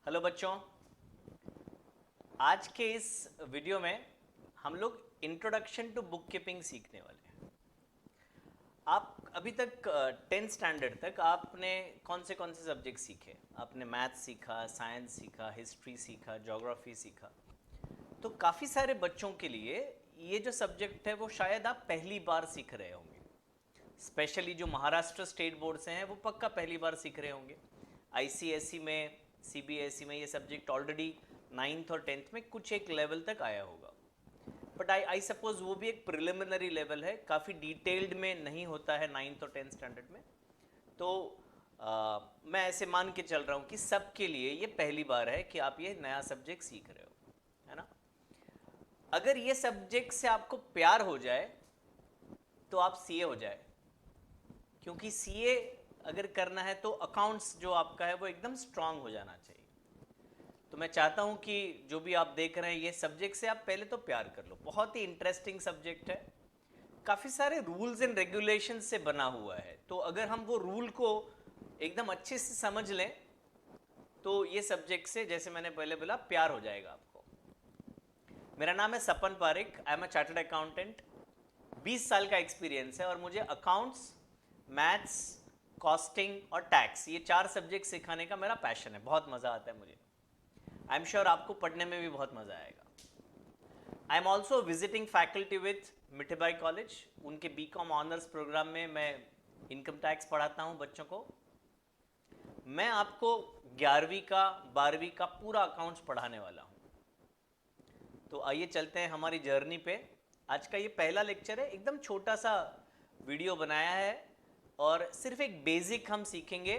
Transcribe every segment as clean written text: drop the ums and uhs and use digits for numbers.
Hello बच्चों, आज के इस वीडियो में हम लोग इंट्रोडक्शन टू बुक कीपिंग सीखने वाले हैं। आप अभी तक 10th स्टैंडर्ड तक आपने कौन से सब्जेक्ट सीखे? आपने मैथ्स सीखा, साइंस सीखा, हिस्ट्री सीखा, ज्योग्राफी सीखा। तो काफ़ी सारे बच्चों के लिए ये जो सब्जेक्ट है वो शायद आप पहली बार सीख रहे होंगे। स्पेशली जो महाराष्ट्र स्टेट बोर्ड से हैं वो पक्का पहली बार सीख रहे होंगे। आईसीएसई में, सीबीएसई में ये सब्जेक्ट ऑलरेडी 9th और 10th में कुछ एक लेवल तक आया होगा, बट आई सपोज वो भी एक प्रिलिमिनरी लेवल है, काफ़ी डिटेल्ड में नहीं होता है 9th और 10th स्टैंडर्ड में। तो मैं ऐसे मान के चल रहा हूँ कि सबके लिए ये पहली बार है कि आप ये नया सब्जेक्ट सीख रहे हो, है ना। अगर ये सब्जेक्ट से आपको प्यार हो जाए तो आप सीए हो जाए, क्योंकि सीए अगर करना है तो अकाउंट्स जो आपका है वो एकदम स्ट्रांग हो जाना चाहिए। तो मैं चाहता हूं कि जो भी आप देख रहे हैं ये सब्जेक्ट से आप पहले तो प्यार कर लो। बहुत ही इंटरेस्टिंग सब्जेक्ट है, काफ़ी सारे रूल्स एंड रेगुलेशन से बना हुआ है। तो अगर हम वो रूल को एकदम अच्छे से समझ लें तो ये सब्जेक्ट से, जैसे मैंने पहले बोला, प्यार हो जाएगा आपको। मेरा नाम है Sapan Pareek, I am a chartered accountant. 20 साल का एक्सपीरियंस है और मुझे अकाउंट्स, मैथ्स, कॉस्टिंग और टैक्स, ये 4 सब्जेक्ट सिखाने का मेरा पैशन है। बहुत मज़ा आता है मुझे। आई एम श्योर आपको पढ़ने में भी बहुत मज़ा आएगा। I am also visiting faculty with Mithibai college. उनके बीकॉम ऑनर्स प्रोग्राम में मैं इनकम टैक्स पढ़ाता हूँ बच्चों को। मैं आपको 11वीं का 12वीं का पूरा अकाउंट्स पढ़ाने वाला हूँ। तो आइए चलते हैं हमारी जर्नी पे। आज का ये पहला लेक्चर है, एकदम छोटा सा वीडियो बनाया है और सिर्फ एक बेसिक हम सीखेंगे।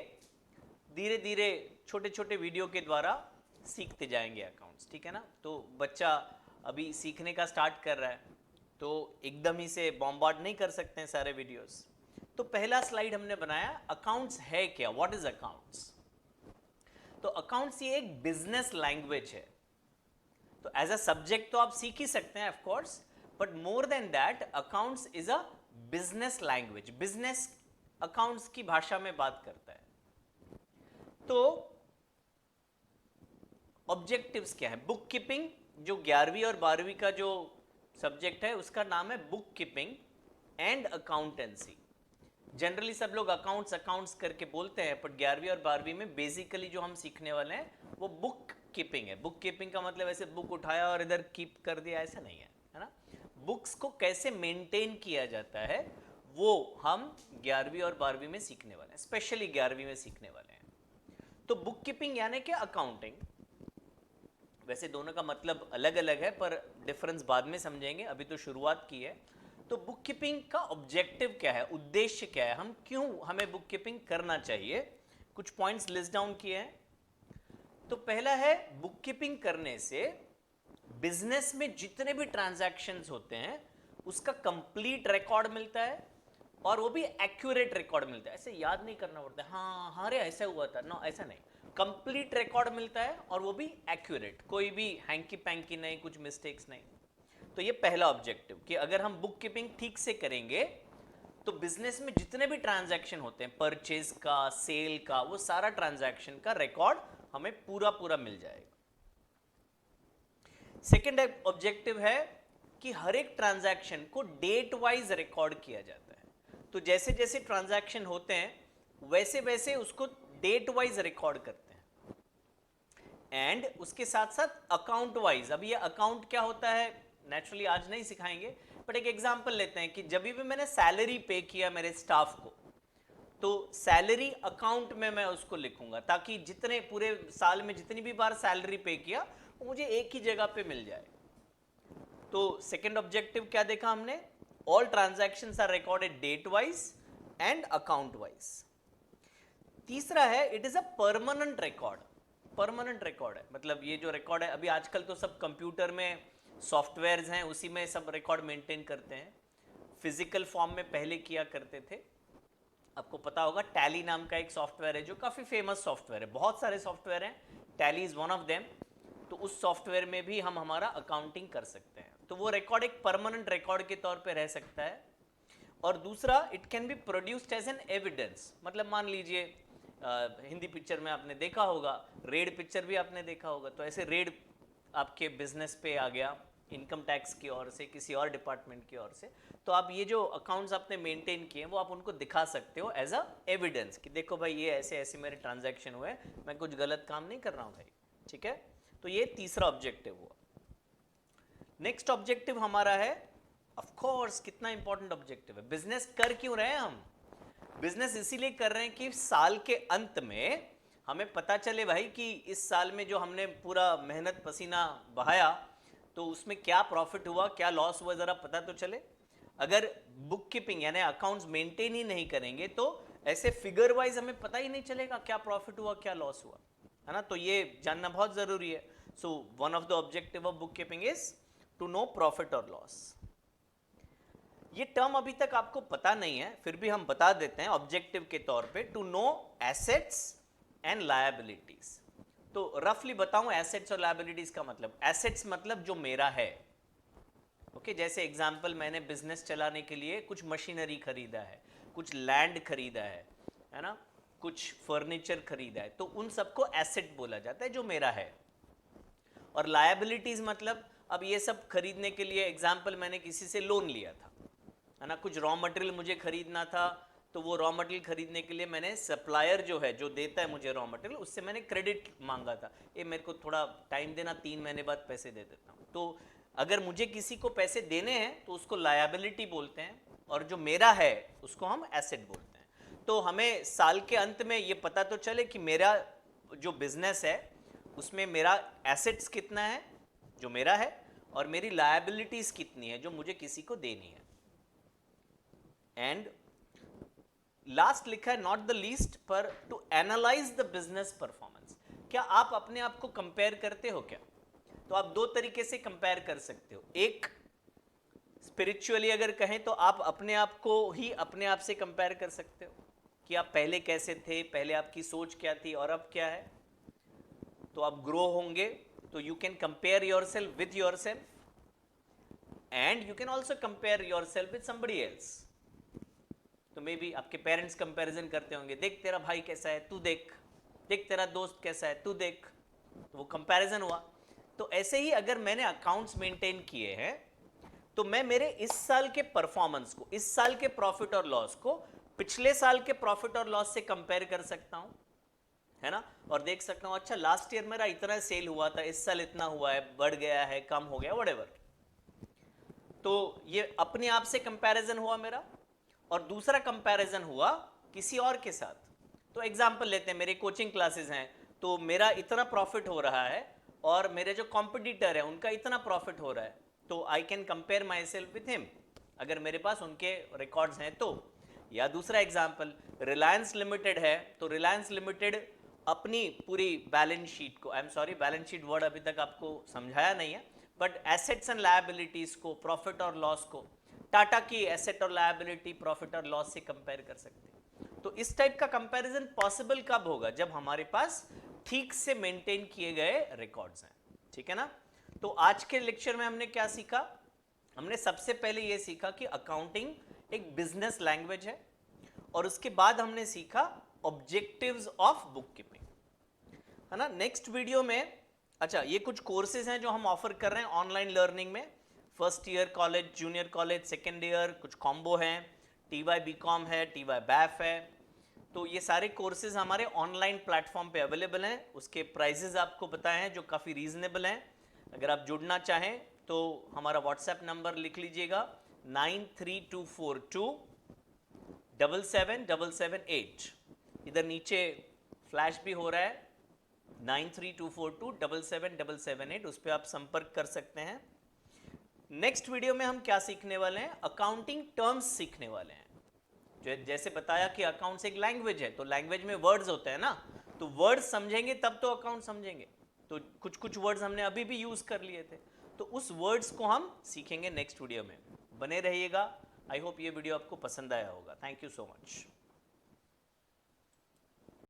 धीरे धीरे छोटे छोटे वीडियो के द्वारा सीखते जाएंगे अकाउंट्स, ठीक है ना। तो बच्चा अभी सीखने का स्टार्ट कर रहा है तो एकदम ही से बॉम्बार्ड नहीं कर सकते हैं सारे वीडियोस। तो पहला स्लाइड हमने बनाया, अकाउंट्स है क्या, व्हाट इज अकाउंट्स। तो अकाउंट्स ये एक बिजनेस लैंग्वेज है। तो एज अ सब्जेक्ट तो आप सीख ही सकते हैं of course, but more than that accounts is a business language. Business accounts की भाषा में बात करता है। तो ऑब्जेक्टिव्स क्या है? बुक कीपिंग, जो 11वीं और 12वीं का जो सब्जेक्ट है उसका नाम है book keeping and accountancy. Generally सब लोग अकाउंट्स अकाउंट्स करके बोलते हैं, बट 11वीं और 12वीं में बेसिकली जो हम सीखने वाले हैं वो बुक कीपिंग है। बुक कीपिंग का मतलब ऐसे बुक उठाया और इधर कीप कर दिया, ऐसा नहीं है ना। बुक्स को कैसे मेंटेन किया जाता है वो हम 11वीं और 12वीं में सीखने वाले हैं, स्पेशली 11वीं में सीखने वाले हैं। तो बुक कीपिंग यानी कि अकाउंटिंग, वैसे दोनों का मतलब अलग अलग है पर डिफरेंस बाद में समझेंगे, अभी तो शुरुआत की है। तो बुक कीपिंग का ऑब्जेक्टिव क्या है, उद्देश्य क्या है, हम क्यों, हमें बुक कीपिंग करना चाहिए, कुछ पॉइंट्स लिस्ट डाउन किए हैं। तो पहला है, बुक कीपिंग करने से बिजनेस में जितने भी ट्रांजैक्शंस होते हैं उसका कंप्लीट रिकॉर्ड मिलता है और वो भी एक्यूरेट रिकॉर्ड मिलता है। ऐसे याद नहीं करना पड़ता है, हाँ हाँ रे ऐसा हुआ था, नो ऐसा नहीं, कंप्लीट रिकॉर्ड मिलता है और वो भी एक्यूरेट, कोई भी हैंकी पैंकी नहीं, कुछ मिस्टेक्स नहीं। तो ये पहला ऑब्जेक्टिव कि अगर हम बुक कीपिंग ठीक से करेंगे तो बिजनेस में जितने भी ट्रांजैक्शन होते हैं, परचेज का, सेल का, वो सारा ट्रांजैक्शन का रिकॉर्ड हमें पूरा पूरा मिल जाएगा। सेकेंड ऑब्जेक्टिव है कि हर एक ट्रांजैक्शन को डेट वाइज रिकॉर्ड किया जाता है। तो जैसे जैसे ट्रांजैक्शन होते हैं वैसे वैसे उसको डेट वाइज रिकॉर्ड करते हैं एंड उसके साथ साथ अकाउंट वाइज। अब ये अकाउंट क्या होता है नेचुरली आज नहीं सिखाएंगे, बट एक एग्जांपल लेते हैं कि जब भी मैंने सैलरी पे किया मेरे स्टाफ को, तो सैलरी अकाउंट में मैं उसको लिखूंगा ताकि जितने पूरे साल में जितनी भी बार सैलरी पे किया वो मुझे एक ही जगह पे मिल जाए। तो सेकंड ऑब्जेक्टिव क्या देखा हमने, all transactions are recorded date wise and account wise. तीसरा है, it is a permanent record. Permanent record है मतलब ये जो रिकॉर्ड है, अभी आजकल तो सब कंप्यूटर में सॉफ्टवेयर्स हैं उसी में सब रिकॉर्ड मेंटेन करते हैं, फिजिकल फॉर्म में पहले किया करते थे। आपको पता होगा टैली नाम का एक सॉफ्टवेयर है जो काफ़ी फेमस सॉफ्टवेयर है, बहुत सारे सॉफ्टवेयर हैं, tally is one of them. तो उस सॉफ्टवेयर में भी हम हमारा अकाउंटिंग कर सकते हैं। तो वो रिकॉर्ड एक परमानेंट रिकॉर्ड के तौर पे रह सकता है। और दूसरा, it can be produced as an evidence. मतलब मान लीजिए हिंदी पिक्चर में आपने देखा होगा, रेड पिक्चर भी आपने देखा होगा। तो ऐसे रेड आपके बिजनेस पे आ गया इनकम टैक्स की ओर से, किसी और डिपार्टमेंट की ओर से, तो आप ये जो अकाउंट्स आपने मेंटेन किए वो आप उनको दिखा सकते हो एज अ एविडेंस कि देखो भाई ये ऐसे ऐसे मेरे ट्रांजैक्शन हुए, मैं कुछ गलत काम नहीं कर रहा हूँ भाई। ठीक है, तो ये तीसरा ऑब्जेक्टिव हुआ। नेक्स्ट ऑब्जेक्टिव हमारा है, ऑफ कोर्स कितना इंपॉर्टेंट ऑब्जेक्टिव है, बिजनेस कर क्यों रहे हैं हम? बिजनेस इसीलिए कर रहे हैं कि साल के अंत में हमें पता चले भाई कि इस साल में जो हमने पूरा मेहनत पसीना बहाया तो उसमें क्या प्रॉफिट हुआ, क्या लॉस हुआ, जरा पता तो चले। अगर बुक कीपिंग यानी अकाउंट्स मेंटेन ही नहीं करेंगे तो ऐसे फिगर वाइज हमें पता ही नहीं चलेगा क्या प्रॉफिट हुआ क्या लॉस हुआ, है ना। तो ये जानना बहुत जरूरी है। So one of the objective of book keeping is to know profit और लॉस। ये टर्म अभी तक आपको पता नहीं है, फिर भी हम बता देते हैं ऑब्जेक्टिव के तौर पे, to know assets and liabilities. तो रफली बताऊं एसेट्स और लायबिलिटीज का मतलब, एसेट्स मतलब जो मेरा है, ओके जैसे एग्जांपल मैंने बिजनेस चलाने के लिए कुछ मशीनरी खरीदा है, कुछ लैंड खरीदा है ना, कुछ फर्नीचर खरीदा है, तो उन सबको एसेट बोला जाता है जो मेरा है। और लायबिलिटीज मतलब अब ये सब खरीदने के लिए एग्जांपल मैंने किसी से लोन लिया था, है ना, कुछ रॉ मटेरियल मुझे खरीदना था, तो वो रॉ मटेरियल खरीदने के लिए मैंने सप्लायर जो है जो देता है मुझे रॉ मटेरियल, उससे मैंने क्रेडिट मांगा था, ये मेरे को थोड़ा टाइम देना, 3 महीने बाद पैसे दे देता हूँ। तो अगर मुझे किसी को पैसे देने हैं तो उसको लायबिलिटी बोलते हैं, और जो मेरा है उसको हम एसेट बोलते हैं। तो हमें साल के अंत में ये पता तो चले कि मेरा जो बिजनेस है उसमें मेरा एसेट्स कितना है जो मेरा है, और मेरी लायबिलिटीज कितनी है जो मुझे किसी को देनी है। एंड लास्ट लिखा है नॉट द लीस्ट, पर to analyse the business performance. क्या आप अपने आप को कंपेयर करते हो क्या? तो आप दो तरीके से कंपेयर कर सकते हो। एक स्पिरिचुअली अगर कहें तो आप अपने आप को ही अपने आप से कंपेयर कर सकते हो कि आप पहले कैसे थे, पहले आपकी सोच क्या थी और अब क्या है। तो आप ग्रो होंगे तो you can compare yourself with yourself, and you can also compare yourself with somebody else. तो मे बी आपके पेरेंट्स कंपैरिजन करते होंगे, देख तेरा भाई कैसा है तू देख, देख तेरा दोस्त कैसा है तू देख, तो वो कंपैरिजन हुआ। तो ऐसे ही अगर मैंने अकाउंट्स मेंटेन किए हैं तो मैं मेरे इस साल के परफॉर्मेंस को, इस साल के प्रॉफिट और लॉस को पिछले साल के प्रॉफिट और लॉस से कंपेयर कर सकता हूं, है ना, और देख सकता हूं अच्छा लास्ट ईयर मेरा इतना सेल हुआ था, इस साल इतना हुआ है, बढ़ गया है, कम हो गया, व्हाटएवर। तो ये अपने आप से कंपैरिजन हुआ मेरा। और दूसरा कंपैरिजन हुआ किसी और के साथ। तो एग्जांपल लेते हैं, मेरे कोचिंग क्लासेस हैं तो मेरा इतना प्रॉफिट हो रहा है और मेरे जो कॉम्पिटिटर है उनका इतना प्रॉफिट हो रहा है, तो I can compare my self with him अगर मेरे पास उनके रिकॉर्ड्स हैं तो। या दूसरा एग्जांपल, रिलायंस लिमिटेड है तो रिलायंस लिमिटेड अपनी पूरी बैलेंस शीट को, I am sorry balance sheet word अभी तक आपको समझाया नहीं है, बट एसेट्स एंड लायबिलिटीज को, प्रॉफिट और लॉस को टाटा की एसेट और लायबिलिटी, प्रॉफिट और लॉस से कंपेयर कर सकते हैं। तो इस टाइप का कंपैरिजन पॉसिबल कब होगा? जब हमारे पास ठीक से मेंटेन किए गए रिकॉर्ड्स हैं, ठीक है ना। तो आज के लेक्चर में हमने क्या सीखा? हमने सबसे पहले यह सीखा कि अकाउंटिंग एक बिजनेस लैंग्वेज है, और उसके बाद हमने सीखा ऑब्जेक्टिव्स ऑफ बुक कीपिंग, है ना। नेक्स्ट वीडियो में, अच्छा ये कुछ कोर्सेज हैं जो हम ऑफर कर रहे हैं ऑनलाइन लर्निंग में, first year college, junior college, second year, कुछ कॉम्बो हैं, TY BCom है, TY BAF है। तो ये सारे कोर्सेज हमारे ऑनलाइन प्लेटफॉर्म पे अवेलेबल हैं। उसके प्राइजेज आपको बताए हैं जो काफ़ी रीजनेबल हैं। अगर आप जुड़ना चाहें तो हमारा व्हाट्सएप नंबर लिख लीजिएगा 93242 77778। इधर नीचे फ्लैश भी हो रहा है 93242 77778, उस पर आप संपर्क कर सकते हैं। नेक्स्ट वीडियो में हम क्या सीखने वाले हैं? अकाउंटिंग टर्म्स सीखने वाले हैं। जैसे बताया कि अकाउंट्स एक लैंग्वेज है, तो लैंग्वेज में वर्ड्स होते हैं ना, तो वर्ड्स समझेंगे तब तो अकाउंट समझेंगे। तो कुछ कुछ वर्ड्स हमने अभी भी यूज कर लिए थे, तो उस वर्ड्स को हम सीखेंगे नेक्स्ट वीडियो में। बने रहिएगा। आई होप ये वीडियो आपको पसंद आया होगा। Thank you so much.